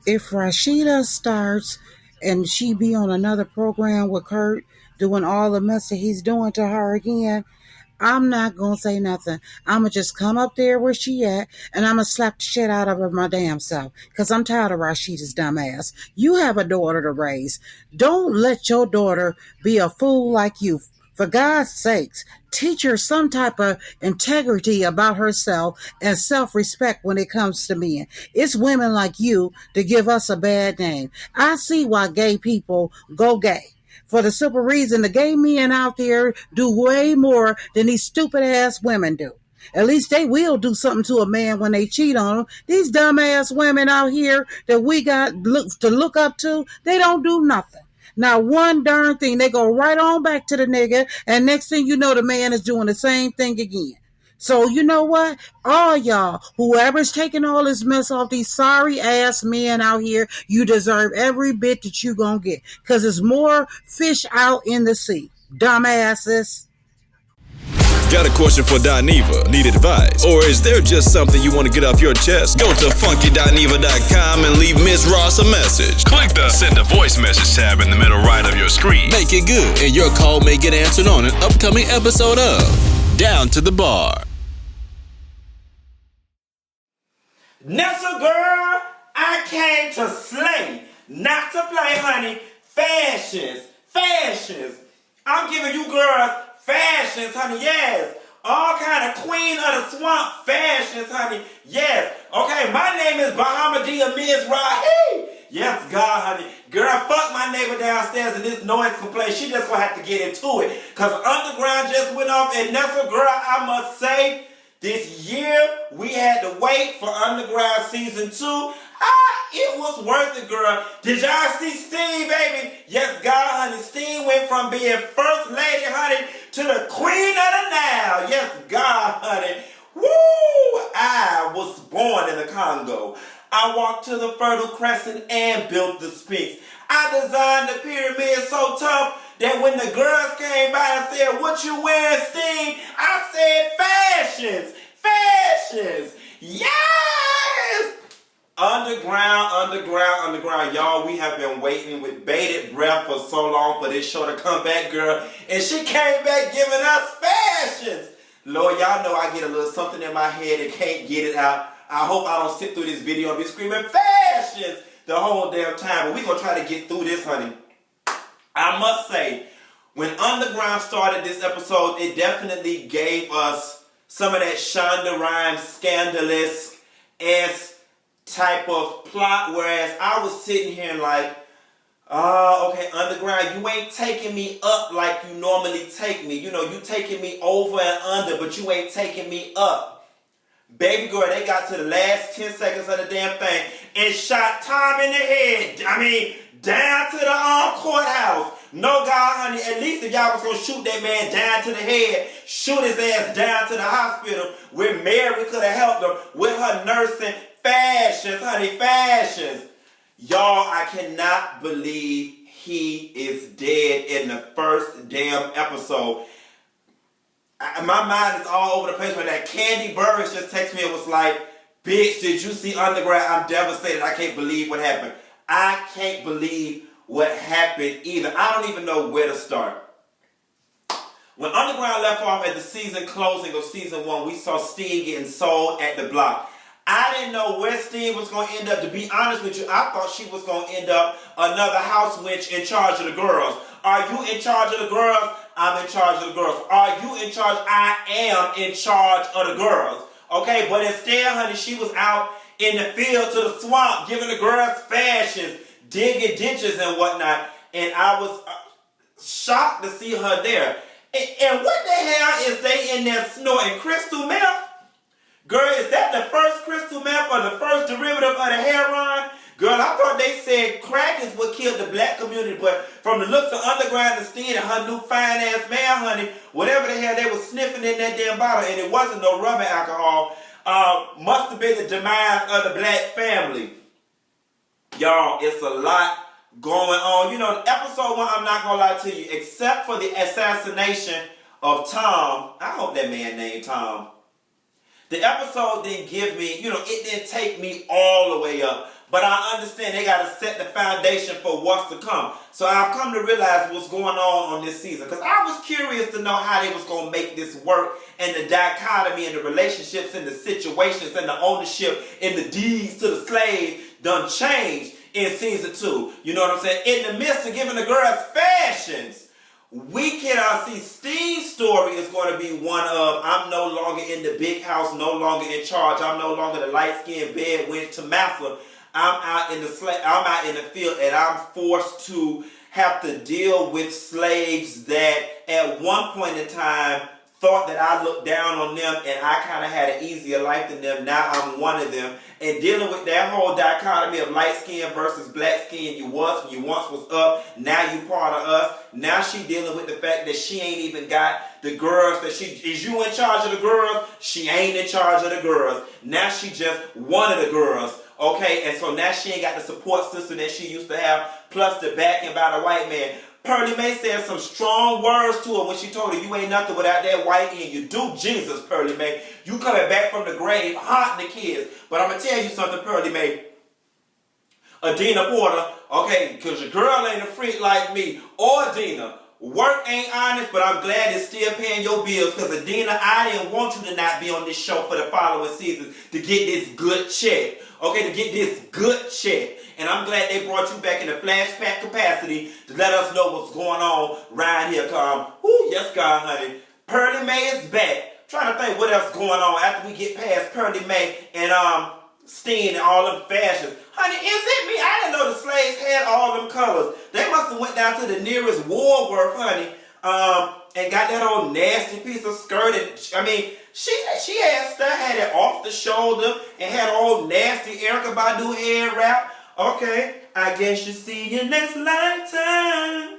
If Rashida starts and she be on another program with Kurt doing all the mess that he's doing to her again, I'm not gonna say nothing. I'ma just come up there where she at and I'ma slap the shit out of her my damn self. Cause I'm tired of Rashida's dumb ass. You have a daughter to raise. Don't let your daughter be a fool like you. For God's sakes, teach her some type of integrity about herself and self-respect when it comes to men. It's women like you to give us a bad name. I see why gay people go gay. For the simple reason the gay men out there do way more than these stupid ass women do. At least they will do something to a man when they cheat on them. These dumbass women out here that we got to look up to, they don't do nothing. Not one darn thing. They go right on back to the nigga, and next thing you know, the man is doing the same thing again. So you know what? All y'all, whoever's taking all this mess off these sorry ass men out here, you deserve every bit that you gonna get. Cause there's more fish out in the sea. Dumbasses. Got a question for Dineva? Need advice? Or is there just something you want to get off your chest? Go to funkydineva.com and leave Miss Ross a message. Click the Send a Voice Message tab in the middle right of your screen. Make it good, and your call may get answered on an upcoming episode of Down to the Bar. Nestle girl, I came to slay, not to play, honey. Fashions. I'm giving you girls fashions, honey, yes. All kind of queen of the swamp fashions, honey, yes. Okay, my name is Bahamadia Ms. Rahi. Yes, God, honey. Girl, fuck my neighbor downstairs and this noise complaint. She just gonna have to get into it. Because Underground just went off, and Nestle girl, I must say, this year, we had to wait for Underground Season 2. It was worth it, girl. Did y'all see Steve, baby? Yes, God, honey. Steve went from being first lady, honey, to the queen of the Nile. Yes, God, honey. Woo! I was born in the Congo. I walked to the Fertile Crescent and built the Sphinx. I designed the pyramid so tough that when the girls came by and said, "What you wearing, Steve?" I said, fashions. Yes! Underground. Y'all, we have been waiting with bated breath for so long for this show to come back, girl. And she came back giving us fashions. Lord, y'all know I get a little something in my head and can't get it out. I hope I don't sit through this video and be screaming fashions the whole damn time. But we're going to try to get through this, honey. I must say, when Underground started this episode, it definitely gave us some of that Shonda Rhimes scandalous-esque type of plot, whereas I was sitting here like, okay, Underground, you ain't taking me up like you normally take me. You know, you taking me over and under, but you ain't taking me up. Baby girl, they got to the last 10 seconds of the damn thing and shot Tom in the head. I mean, down to the courthouse. No, God, honey, at least if y'all was going to shoot that man down to the head, shoot his ass down to the hospital where Mary could have helped him with her nursing fashions, honey, fashions. Y'all, I cannot believe he is dead in the first damn episode. My mind is all over the place when that Candy Burris just texted me and was like, "Bitch, did you see Underground? I'm devastated. I can't believe what happened." I can't believe what happened either. I don't even know where to start. When Underground left off at the season closing of season 1, we saw Steve getting sold at the block. I didn't know where Steve was going to end up. To be honest with you, I thought she was going to end up another house wench in charge of the girls. Are you in charge of the girls? I'm in charge of the girls. Are you in charge? I am in charge of the girls. Okay, but instead, honey, she was out in the field to the swamp giving the girls fashions, digging ditches and whatnot. And I was shocked to see her there. And what the hell is they in there snorting? Crystal meth? Girl, is that the first crystal meth or the first derivative of the heroin? Girl, I thought they said crack is what killed the black community, but from the looks of Underground and Steen and her new fine-ass man, honey, whatever the hell they was sniffing in that damn bottle, and it wasn't no rubbing alcohol, must have been the demise of the black family. Y'all, it's a lot going on. You know, episode 1, I'm not going to lie to you, except for the assassination of Tom. I hope that man named Tom. The episode didn't give me, it didn't take me all the way up. But I understand they got to set the foundation for what's to come. So I've come to realize what's going on this season. Because I was curious to know how they was going to make this work, and the dichotomy and the relationships and the situations and the ownership and the deeds to the slave done changed in season 2. You know what I'm saying? In the midst of giving the girls fashions, we can see Steve's story is going to be one of, I'm no longer in the big house, no longer in charge. I'm no longer the light-skinned bed went to Massa. I'm out in the field, and I'm forced to have to deal with slaves that at one point in time thought that I looked down on them and I kind of had an easier life than them. Now I'm one of them. And dealing with that whole dichotomy of light skin versus black skin, you once was up, now you part of us. Now she dealing with the fact that she ain't even got the girls, that is you in charge of the girls? She ain't in charge of the girls. Now she just one of the girls. Okay, and so now she ain't got the support system that she used to have, plus the backing by the white man. Pearly Mae said some strong words to her when she told her, you ain't nothing without that white in you. Do Jesus, Pearly Mae. You coming back from the grave, haunting the kids. But I'm going to tell you something, Pearly Mae. Adina Porter, okay, because your girl ain't a freak like me, or Adina. Work ain't honest, but I'm glad it's still paying your bills, because Adina, I didn't want you to not be on this show for the following seasons to get this good check. Okay, to get this good check. And I'm glad they brought you back in the flashback capacity to let us know what's going on around here. Yes, God, honey. Pearly Mae is back. Trying to think what else going on after we get past Pearly Mae and Steen and all them fashions. Honey, is it me? I didn't know the slaves had all them colors. They must have went down to the nearest Woolworth, honey, and got that old nasty piece of skirt. And I mean, she had it off the shoulder and had old nasty Erykah Badu hair wrap. Okay, I guess you see your next lifetime.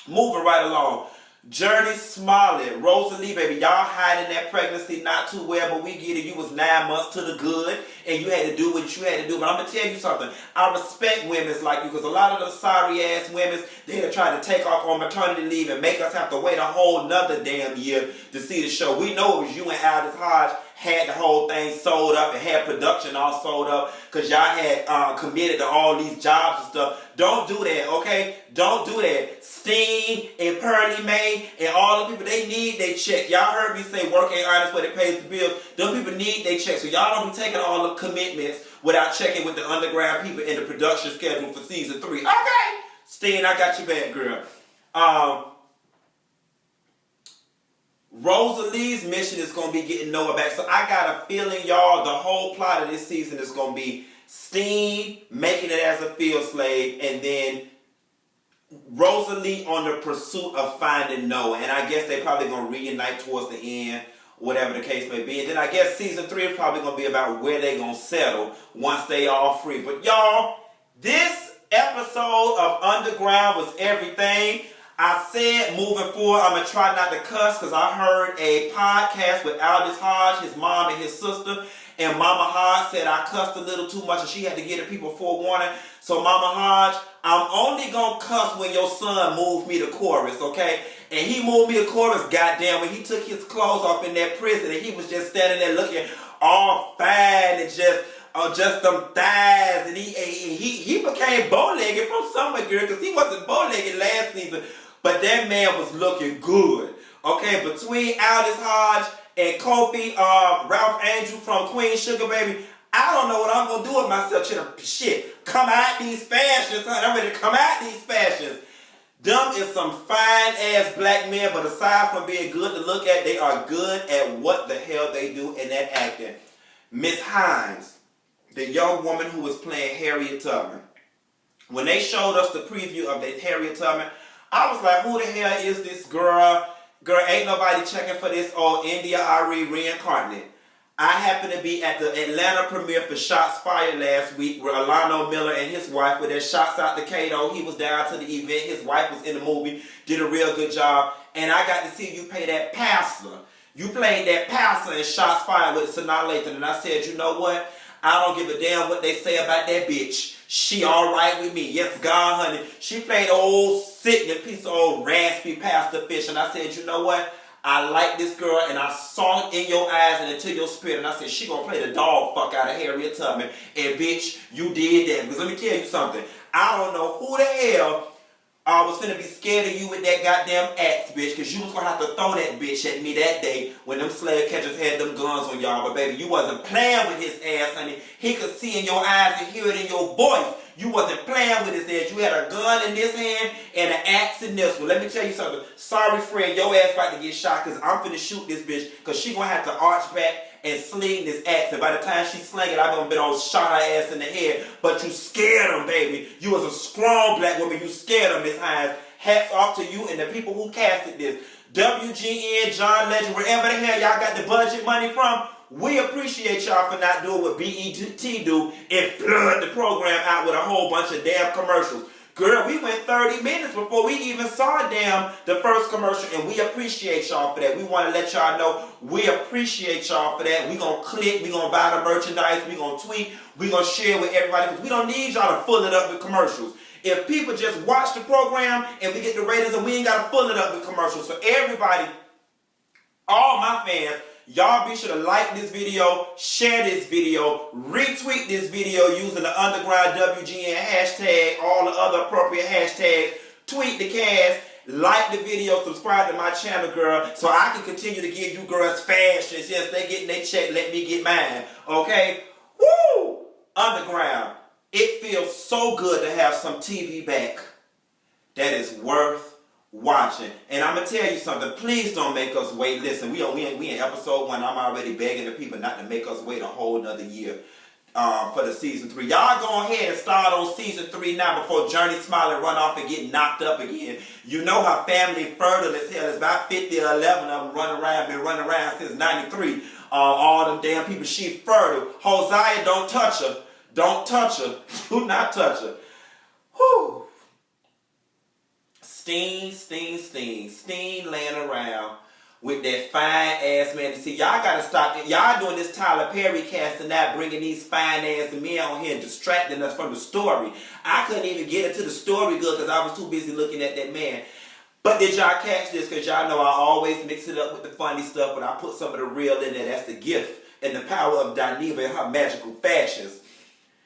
Moving right along. Journey Smollett, Rosalie, baby, y'all hiding that pregnancy not too well, but we get it. You was 9 months to the good, and you had to do what you had to do. But I'm going to tell you something. I respect women like you, because a lot of those sorry-ass women, they'll try to take off on maternity leave and make us have to wait a whole nother damn year to see the show. We know it was you and Aldous Hodge had the whole thing sold up and had production all sold up because y'all had committed to all these jobs and stuff. Don't do that, okay? Don't do that. Steen and Pearly Mae and all the people, they need their check. Y'all heard me say work ain't honest, but it pays the bills. Them people need their check. So y'all don't be taking all the commitments without checking with the underground people in the production schedule for season 3. Okay? Steen, I got your back, girl. Rosalie's mission is going to be getting Noah back. So I got a feeling, y'all, the whole plot of this season is going to be Steen making it as a field slave, and then Rosalie on the pursuit of finding Noah. And I guess they probably going to reunite towards the end, whatever the case may be. And then I guess season 3 is probably going to be about where they going to settle once they all free. But y'all, this episode of Underground was everything. I said moving forward, I'm going to try not to cuss, because I heard a podcast with Aldous Hodge, his mom and his sister, and Mama Hodge said I cussed a little too much and she had to give the people forewarning. So Mama Hodge, I'm only going to cuss when your son moved me to chorus, okay? And he moved me to chorus, goddamn, when he took his clothes off in that prison and he was just standing there looking all fine and just them thighs, and he became bow-legged from somewhere, girl, because he wasn't bow-legged last season. But that man was looking good. Okay, between Aldous Hodge and Kofi, Ralph Angel from Queen Sugar Baby, I don't know what I'm going to do with myself. Shit, come out these fashions, honey. I'm ready to come out these fashions. Them is some fine-ass black men, but aside from being good to look at, they are good at what the hell they do in that acting. Miss Hines, the young woman who was playing Harriet Tubman. When they showed us the preview of the Harriet Tubman, I was like, who the hell is this girl? Girl, ain't nobody checking for this old India Arie reincarnate. I happened to be at the Atlanta premiere for Shots Fired last week where Alano Miller and his wife were there. Shots out to Kato. He was down to the event. His wife was in the movie. Did a real good job. And I got to see you play that pastor. You played that pastor in Shots Fired with Sanaa Lathan. And I said, you know what? I don't give a damn what they say about that bitch. She all right with me. Yes, God, honey. She played old sickening piece of old raspy pastor fish. And I said, you know what? I like this girl, and I saw it in your eyes and into your spirit, and I said, she gonna play the dog fuck out of Harriet Tubman, and bitch, you did that. Because let me tell you something, I don't know who the hell was finna be scared of you with that goddamn axe, bitch, because you was gonna have to throw that bitch at me that day when them slave catchers had them guns on y'all. But baby, you wasn't playing with his ass, honey. He could see in your eyes and hear it in your voice. You wasn't playing with his ass. You had a gun in this hand and an axe in this one. Let me tell you something. Sorry, friend, your ass about to get shot because I'm finna shoot this bitch because she gonna have to arch back and sling this axe. And by the time she sling it, I'm gonna be on shot her ass in the head. But you scared him, baby. You was a strong black woman. You scared him, Miss Hines. Hats off to you and the people who casted this. WGN, John Legend, wherever the hell y'all got the budget money from, we appreciate y'all for not doing what BET do and flood the program out with a whole bunch of damn commercials. Girl, we went 30 minutes before we even saw the first commercial, and we appreciate y'all for that. We want to let y'all know we appreciate y'all for that. We gonna click, we gonna buy the merchandise, we gonna tweet, we gonna share with everybody, because we don't need y'all to fill it up with commercials. If people just watch the program and we get the ratings, and we ain't gotta fill it up with commercials. So everybody, all my fans, y'all be sure to like this video, share this video, retweet this video using the Underground WGN hashtag, all the other appropriate hashtags, tweet the cast, like the video, subscribe to my channel, girl, so I can continue to give you girls fashions. Yes, they getting their check, let me get mine, okay? Woo! Underground. It feels so good to have some TV back that is worth watching. And I'm going to tell you something. Please don't make us wait. Listen, we in episode 1. I'm already begging the people not to make us wait a whole nother year for the season 3. Y'all go ahead and start on season 3 now before Journey Smiley run off and get knocked up again. You know her family fertile as hell. It's about 50 or 11 of them been running around since 93. All them damn people, she fertile. Hosea, don't touch her. Don't touch her. Do not touch her. Whew. Steen laying around with that fine ass man. See, y'all gotta stop. Y'all doing this Tyler Perry cast and not bringing these fine ass men on here and distracting us from the story. I couldn't even get into the story good because I was too busy looking at that man. But did y'all catch this? Because y'all know I always mix it up with the funny stuff, but I put some of the real in there. That's the gift and the power of Dineva and her magical fashions.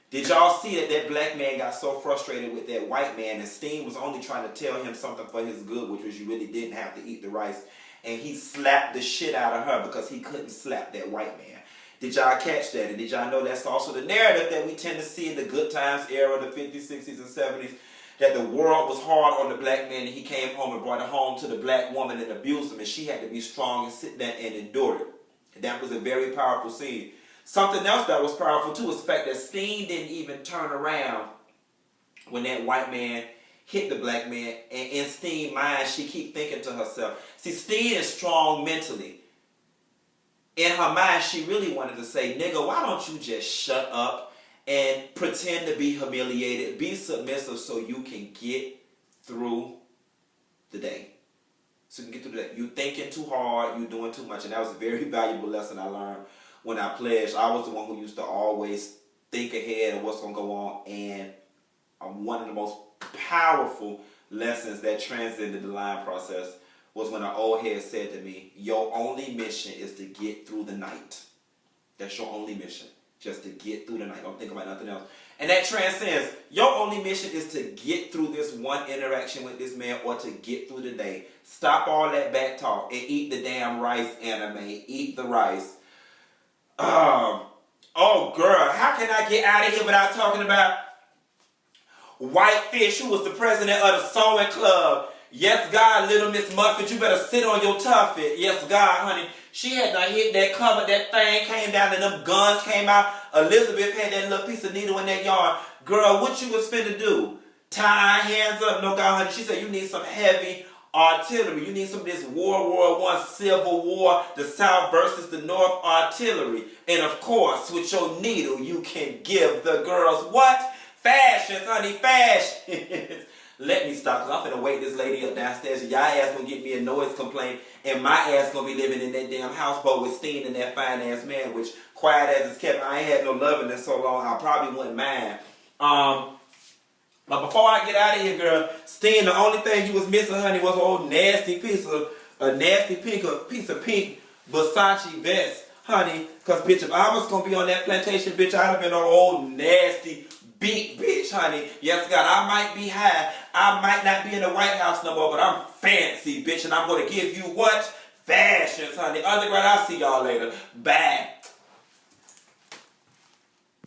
Did y'all see that black man got so frustrated with that white man, and Steen was only trying to tell him something for his good, which was you really didn't have to eat the rice, and he slapped the shit out of her because he couldn't slap that white man. Did y'all catch that? And did y'all know that's also the narrative that we tend to see in the good times era, the 50s, 60s, and 70s, that the world was hard on the black man, and he came home and brought it home to the black woman and abused him, and she had to be strong and sit there and endure it. And that was a very powerful scene. Something else that was powerful too was the fact that Steen didn't even turn around when that white man hit the black man. And in Steen's mind, she keep thinking to herself. See, Steen is strong mentally. In her mind, she really wanted to say, nigga, why don't you just shut up and pretend to be humiliated, be submissive so you can get through the day. So you can get through the day. You thinking too hard, you doing too much. And that was a very valuable lesson I learned when I pledged. I was the one who used to always think ahead of what's going to go on. And one of the most powerful lessons that transcended the line process was when an old head said to me, your only mission is to get through the night. That's your only mission. Just to get through the night. Don't think about nothing else. And that transcends. Your only mission is to get through this one interaction with this man or to get through the day. Stop all that back talk and eat the damn rice, anime. Eat the rice. Oh, girl, how can I get out of here without talking about Whitefish, who was the president of the sewing club? Yes, God, Little Miss Muffet, you better sit on your tuffet. Yes, God, honey. She had not hit that cover, that thing came down and them guns came out. Elizabeth had that little piece of needle in that yarn. Girl, what you was finna do? Tie her hands up? No, God, honey. She said you need some heavy artillery. You need some of this World War I, Civil War, the South versus the North artillery. And of course, with your needle, you can give the girls what? Fashions, honey, fashions. Let me stop, because I'm finna wake this lady up downstairs. Y'all ass gonna get me a noise complaint, and my ass gonna be living in that damn houseboat with Steen and that fine ass man, which, quiet as it's kept, I ain't had no loving in so long, I probably wouldn't mind. But before I get out of here, girl, Steen, the only thing you was missing, honey, was an old nasty piece of a nasty piece of pink Versace vest, honey. Cause bitch, if I was gonna be on that plantation, bitch, I'd have been an old nasty big bitch, honey. Yes, God, I might be high. I might not be in the White House no more, but I'm fancy, bitch, and I'm gonna give you what? Fashions, honey. Underground, I'll see y'all later. Bye.